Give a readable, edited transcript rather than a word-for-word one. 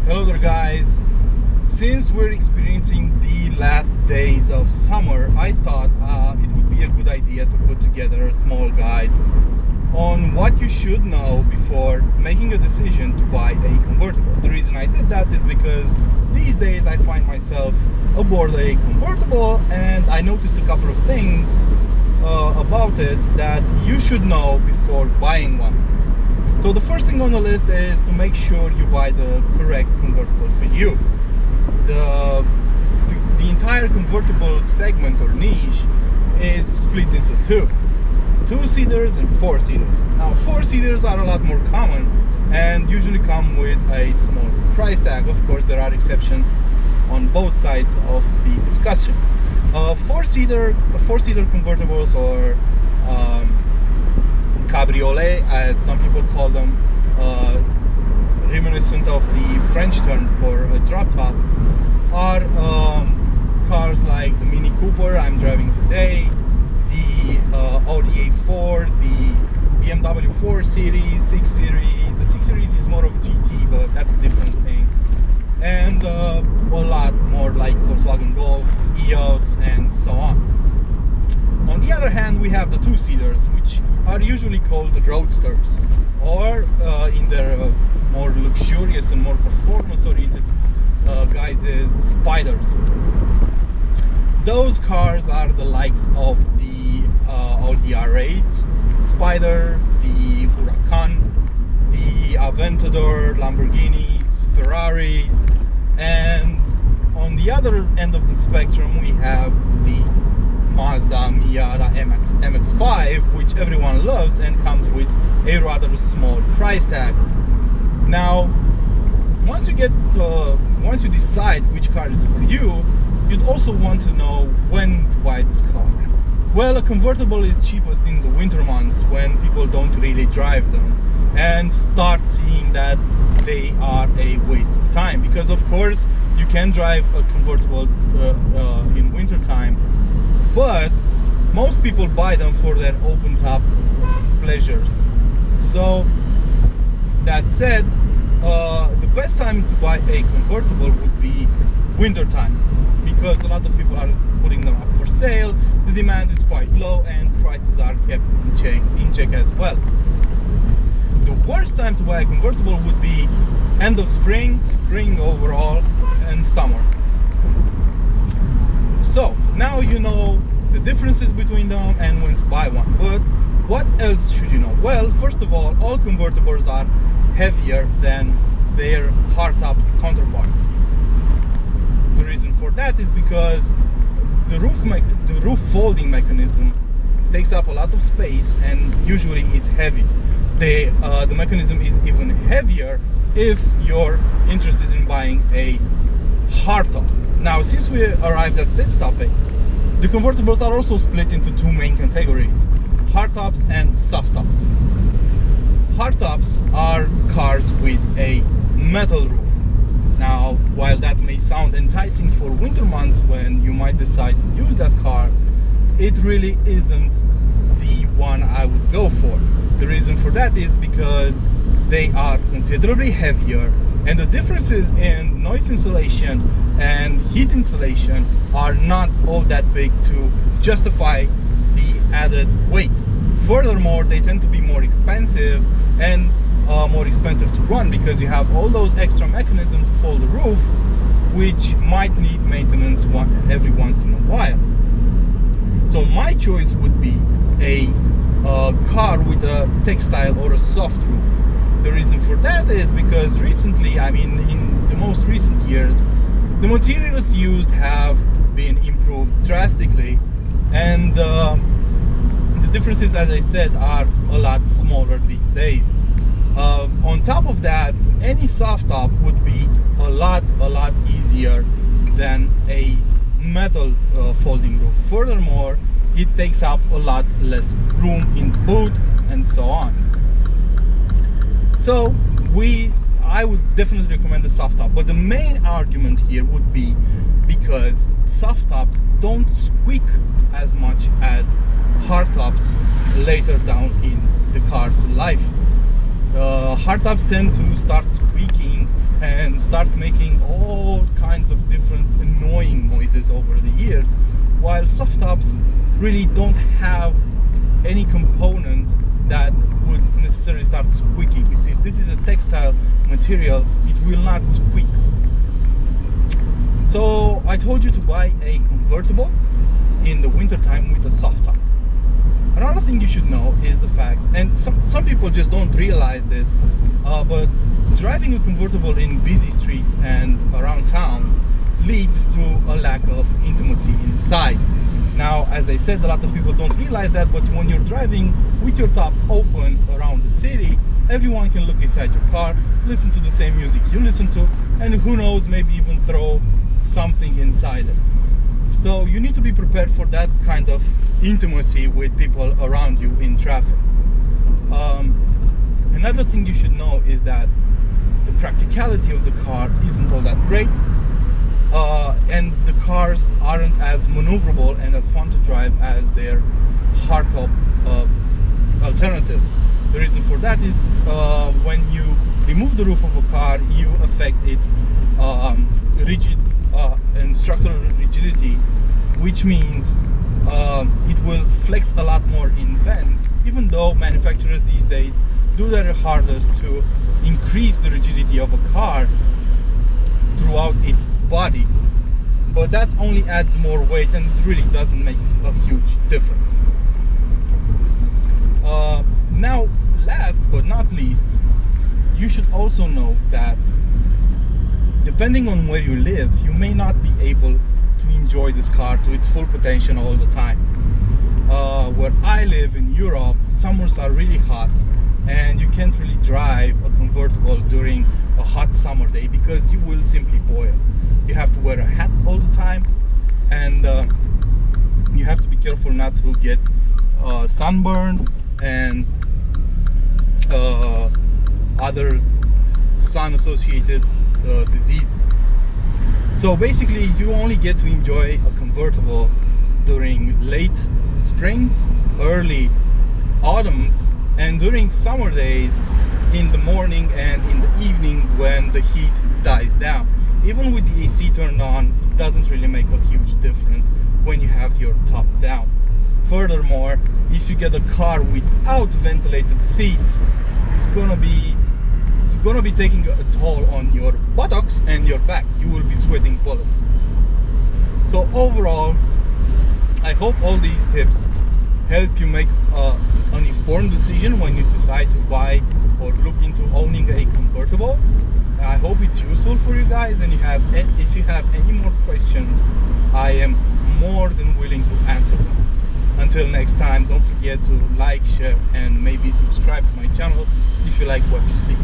Hello there guys. Since we're experiencing the last days of summer, I thought it would be a good idea to put together a small guide on what you should know before making a decision to buy a convertible. The reason I did that is because these days I find myself aboard a convertible and I noticed a couple of things about it that you should know before buying one. So the first thing on the list is to make sure you buy the correct convertible for you. The entire convertible segment or niche is split into two. 2-seaters and 4-seaters. Now 4-seaters are a lot more common and usually come with a small price tag. Of course there are exceptions on both sides of the discussion. 4-seater convertibles, or cabriolet as some people call them, reminiscent of the French term for a drop top, are cars like the Mini Cooper I'm driving today, the Audi A4, the BMW 4 Series, 6 Series. The 6 Series is more of a GT, but that's a different thing. And a lot more like Volkswagen Golf, EOS, and so on. On the other hand, we have the 2-seaters, which are usually called roadsters, or in their more luxurious and more performance-oriented guises, spiders. Those cars are the likes of the Audi R8 Spider, the Huracan, the Aventador, Lamborghinis, Ferraris, and on the other end of the spectrum we have the Mazda Miata MX-5, which everyone loves and comes with a rather small price tag. Now, once you decide which car is for you, you'd also want to know when to buy this car. Well, a convertible is cheapest in the winter months when people don't really drive them and start seeing that they are a waste of time, because of course you can drive a convertible in winter time, but most people buy them for their open top pleasures. So that said, the best time to buy a convertible would be winter time, because a lot of people are putting them up for sale, the demand is quite low and prices are kept in check as well. The worst time to buy a convertible would be end of spring overall, and summer. So now you know the differences between them and when to buy one. But what else should you know? Well, first of all convertibles are heavier than their hardtop counterparts. The reason for that is because the roof folding mechanism takes up a lot of space and usually is heavy. The mechanism is even heavier if you're interested in buying a hardtop. Now, since we arrived at this topic, the convertibles are also split into two main categories: hardtops and softtops. Hardtops are cars with a metal roof. Now, while that may sound enticing for winter months when you might decide to use that car, it really isn't the one I would go for. The reason for that is because they are considerably heavier, and the differences in noise insulation and heat insulation are not all that big to justify the added weight. Furthermore, they tend to be more expensive and more expensive to run, because you have all those extra mechanisms to fold the roof, which might need maintenance every once in a while. So my choice would be a car with a textile or a soft roof. The reason for that is because recently, I mean in the most recent years, the materials used have been improved drastically, and the differences, as I said, are a lot smaller these days. On top of that, any soft top would be a lot easier than a metal folding roof. Furthermore, it takes up a lot less room in the boot and so on. So I would definitely recommend the soft top, but the main argument here would be because soft tops don't squeak as much as hard tops later down in the car's life. hardtops tend to start squeaking and start making all kinds of different annoying noises over the years, while softtops really don't have any component that would necessarily start squeaking. Since this is a textile material, it will not squeak. So I told you to buy a convertible in the wintertime with a soft top. Another thing you should know is the fact, and some people just don't realize this, but driving a convertible in busy streets and around town leads to a lack of intimacy inside. Now, as I said, a lot of people don't realize that, but when you're driving with your top open around the city, everyone can look inside your car, listen to the same music you listen to, and who knows, maybe even throw something inside it. So you need to be prepared for that kind of intimacy with people around you in traffic. Another thing you should know is that the practicality of the car isn't all that great, and the cars aren't as maneuverable and as fun to drive as their hardtop alternatives. The reason for that is when you remove the roof of a car, you affect its rigid and structural rigidity, which means it will flex a lot more in vents, even though manufacturers these days do their hardest to increase the rigidity of a car throughout its body. But that only adds more weight and it really doesn't make a huge difference. Now, last but not least, you should also know that depending on where you live, you may not be able to enjoy this car to its full potential all the time. Where I live in Europe, summers are really hot and you can't really drive a convertible during a hot summer day because you will simply boil. You have to wear a hat all the time, and you have to be careful not to get sunburned and other sun associated diseases. So basically you only get to enjoy a convertible during late springs, early autumns, and during summer days in the morning and in the evening when the heat dies down. Even with the AC turned on, it doesn't really make a huge difference when you have your top down. Furthermore, if you get a car without ventilated seats, it's gonna be taking a toll on your buttocks and your back. You will be sweating bullets. So overall, I hope all these tips help you make an informed decision when you decide to buy or look into owning a convertible. I hope it's useful for you guys, and if you have any more questions, I am more than willing to answer them. Until next time, don't forget to like, share, and maybe subscribe to my channel if you like what you see.